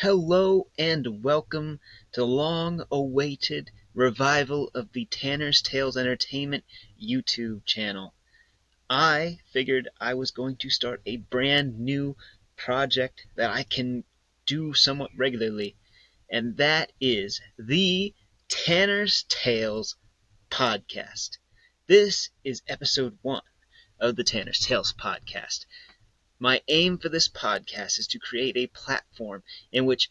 Hello and welcome to the long-awaited revival of the Tanner's Tales Entertainment YouTube channel. I figured I was going to start a brand new project that I can do somewhat regularly, and that is the Tanner's Tales podcast. This is episode 1 of the Tanner's Tales podcast. My aim for this podcast is to create a platform in which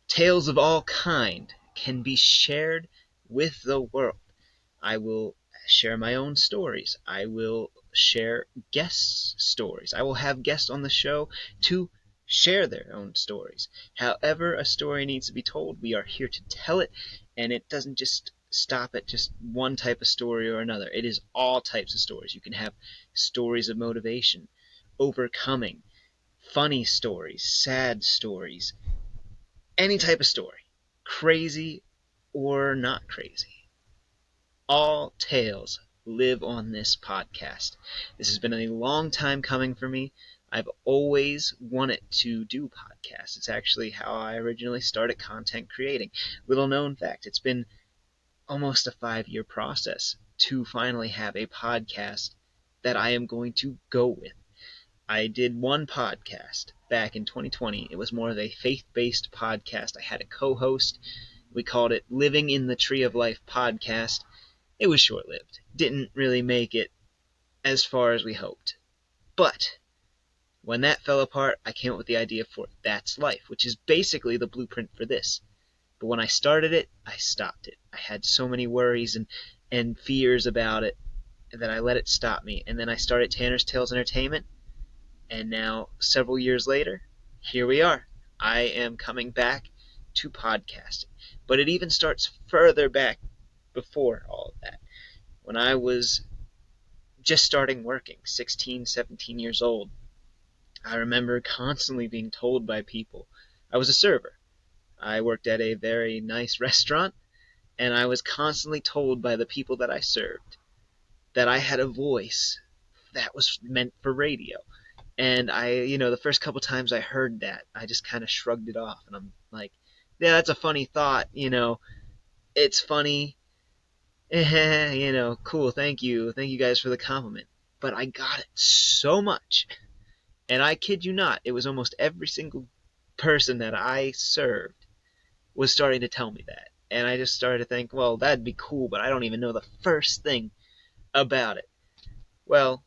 tales of all kind can be shared with the world. I will share my own stories. I will share guests' stories. I will have guests on the show to share their own stories. However a story needs to be told, we are here to tell it, and it doesn't just stop at just one type of story or another. It is all types of stories. You can have stories of motivation, overcoming, funny stories, sad stories, any type of story, crazy or not crazy. All tales live on this podcast. This has been a long time coming for me. I've always wanted to do podcasts. It's actually how I originally started content creating. Little known fact, it's been almost a 5-year process to finally have a podcast that I am going to go with. I did one podcast back in 2020. It was more of a faith-based podcast. I had a co-host. We called it Living in the Tree of Life podcast. It was short-lived. Didn't really make it as far as we hoped. But when that fell apart, I came up with the idea for That's Life, which is basically the blueprint for this. But when I started it, I stopped it. I had so many worries and fears about it that I let it stop me. And then I started Tanner's Tales Entertainment. And now, several years later, here we are. I am coming back to podcasting. But it even starts further back before all of that. When I was just starting working, 16, 17 years old, I remember constantly being told by people. I was a server. I worked at a very nice restaurant, and I was constantly told by the people that I served that I had a voice that was meant for radio. And the first couple times I heard that, I just kind of shrugged it off. And I'm like, yeah, that's a funny thought, it's funny. Cool, thank you. Thank you guys for the compliment. But I got it so much. And I kid you not, it was almost every single person that I served was starting to tell me that. And I just started to think, well, that'd be cool, but I don't even know the first thing about it. Well,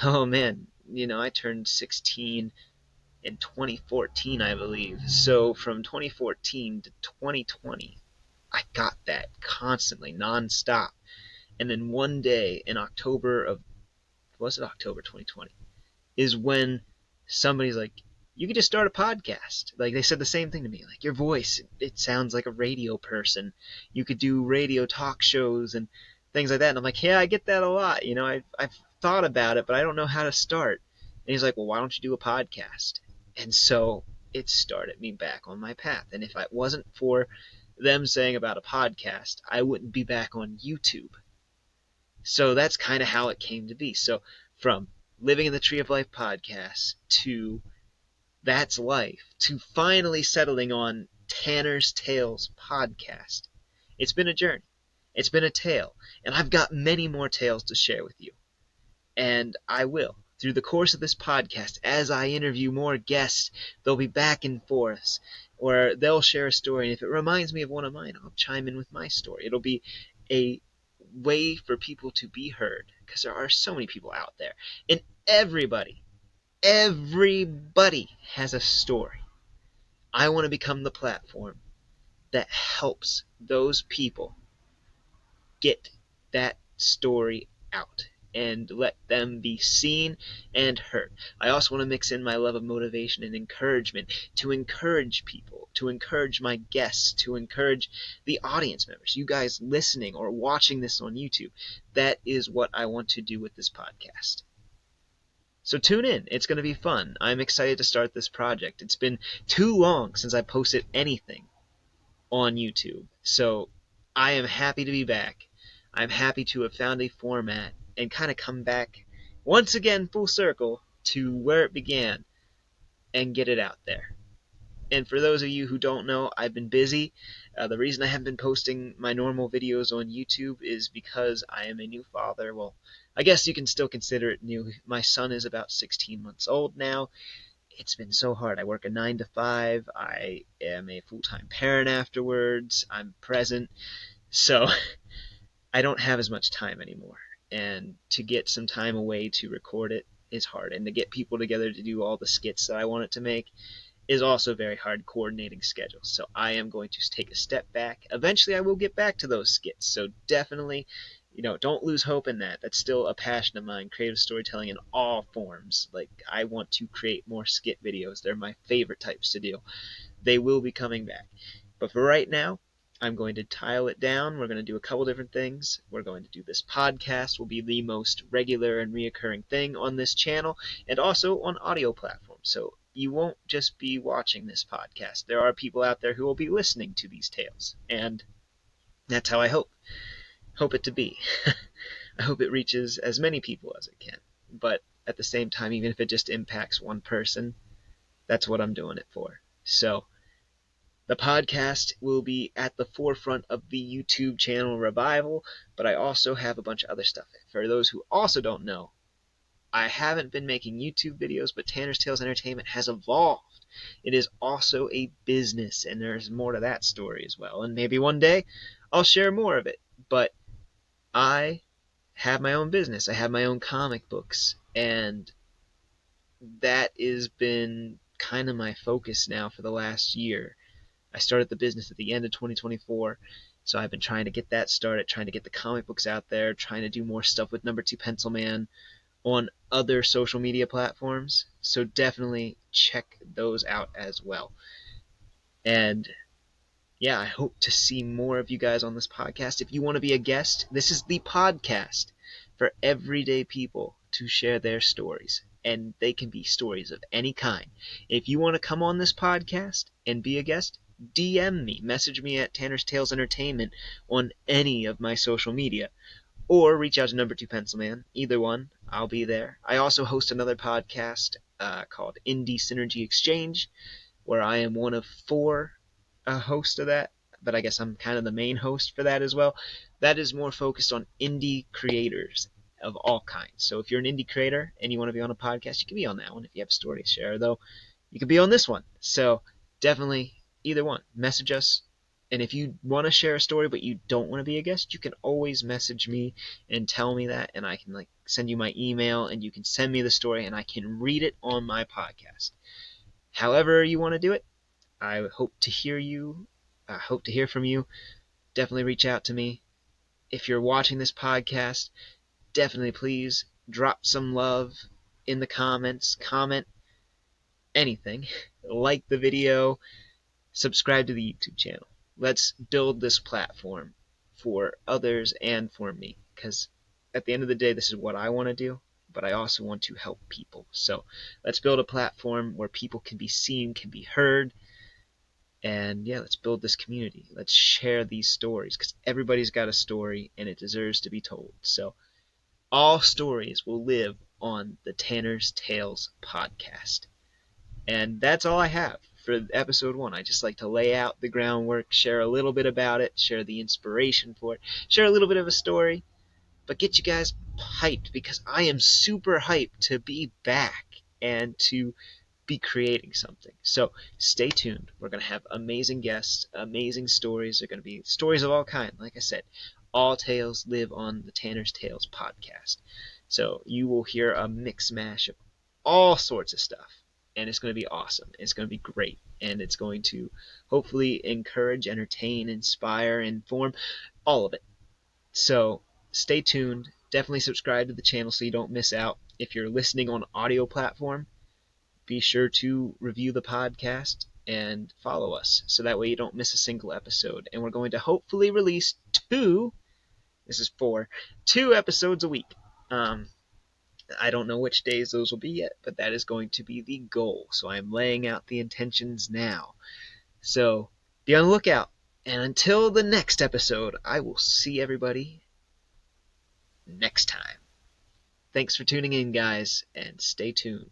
oh man, I turned 16 in 2014, I believe. So from 2014 to 2020, I got that constantly, nonstop. And then one day in October 2020, is when somebody's like, you could just start a podcast. Like, they said the same thing to me. Like, your voice, it sounds like a radio person. You could do radio talk shows and things like that. And I'm like, yeah, I get that a lot. I've thought about it, but I don't know how to start. And he's like, well, why don't you do a podcast? And so it started me back on my path. And if it wasn't for them saying about a podcast, I wouldn't be back on YouTube. So that's kind of how it came to be. So from Living in the Tree of Life podcast to That's Life to finally settling on Tanner's Tales podcast. It's been a journey. It's been a tale. And I've got many more tales to share with you. And I will. Through the course of this podcast, as I interview more guests, they'll be back and forth, or they'll share a story. And if it reminds me of one of mine, I'll chime in with my story. It'll be a way for people to be heard, because there are so many people out there. And everybody has a story. I want to become the platform that helps those people get that story out and let them be seen and heard. I also want to mix in my love of motivation and encouragement to encourage people, to encourage my guests, to encourage the audience members, you guys listening or watching this on YouTube. That is what I want to do with this podcast. So tune in. It's going to be fun. I'm excited to start this project. It's been too long since I posted anything on YouTube. So I am happy to be back. I'm happy to have found a format and kind of come back once again full circle to where it began and get it out there. And for those of you who don't know, I've been busy. The reason I haven't been posting my normal videos on YouTube is because I am a new father. Well, I guess you can still consider it new. My son is about 16 months old now. It's been so hard. I work a 9 to 5. I am a full-time parent afterwards. I'm present. So I don't have as much time anymore. And to get some time away to record it is hard. And to get people together to do all the skits that I wanted to make is also very hard coordinating schedules. So I am going to take a step back. Eventually I will get back to those skits. So definitely, don't lose hope in that. That's still a passion of mine, creative storytelling in all forms. Like, I want to create more skit videos. They're my favorite types to do. They will be coming back. But for right now, I'm going to tile it down. We're going to do a couple different things. We're going to do this podcast, will be the most regular and reoccurring thing on this channel, and also on audio platforms. So you won't just be watching this podcast. There are people out there who will be listening to these tales, and that's how I hope it to be. I hope it reaches as many people as it can. But at the same time, even if it just impacts one person, that's what I'm doing it for. So the podcast will be at the forefront of the YouTube channel revival, but I also have a bunch of other stuff. For those who also don't know, I haven't been making YouTube videos, but Tanner's Tales Entertainment has evolved. It is also a business, and there's more to that story as well. And maybe one day I'll share more of it. But I have my own business. I have my own comic books, and that has been kind of my focus now for the last year. I started the business at the end of 2024, so I've been trying to get that started, trying to get the comic books out there, trying to do more stuff with Number 2 Pencil Man on other social media platforms. So definitely check those out as well. And yeah, I hope to see more of you guys on this podcast. If you want to be a guest, this is the podcast for everyday people to share their stories. And they can be stories of any kind. If you want to come on this podcast and be a guest, DM me. Message me at Tanner's Tales Entertainment on any of my social media. Or reach out to Number 2 Pencil Man. Either one, I'll be there. I also host another podcast called Indie Synergy Exchange, where I am one of 4 hosts of that, but I guess I'm kind of the main host for that as well. That is more focused on indie creators of all kinds. So if you're an indie creator and you want to be on a podcast, you can be on that one. If you have a story to share, though, you can be on this one. So definitely either one. Message us. And if you want to share a story but you don't want to be a guest, you can always message me and tell me that, and I can send you my email, and you can send me the story, and I can read it on my podcast. However you want to do it, I hope to hear you. I hope to hear from you. Definitely reach out to me. If you're watching this podcast, definitely please drop some love in the comments. Comment anything. Like the video. Subscribe to the YouTube channel. Let's build this platform for others and for me. Because at the end of the day, this is what I want to do. But I also want to help people. So let's build a platform where people can be seen, can be heard. And yeah, let's build this community. Let's share these stories, because everybody's got a story and it deserves to be told. So all stories will live on the Tanner's Tales podcast. And that's all I have for episode 1. I just like to lay out the groundwork, share a little bit about it, share the inspiration for it, share a little bit of a story, but get you guys hyped, because I am super hyped to be back and to be creating something. So stay tuned. We're going to have amazing guests, amazing stories. They're going to be stories of all kinds. Like I said, all tales live on the Tanner's Tales podcast. So you will hear a mix mash of all sorts of stuff. And it's going to be awesome. It's going to be great. And it's going to hopefully encourage, entertain, inspire, inform, all of it. So stay tuned. Definitely subscribe to the channel so you don't miss out. If you're listening on audio platform, be sure to review the podcast and follow us, so that way you don't miss a single episode. And we're going to hopefully release 2 episodes a week. I don't know which days those will be yet, but that is going to be the goal. So I'm laying out the intentions now. So be on the lookout. And until the next episode, I will see everybody next time. Thanks for tuning in, guys, and stay tuned.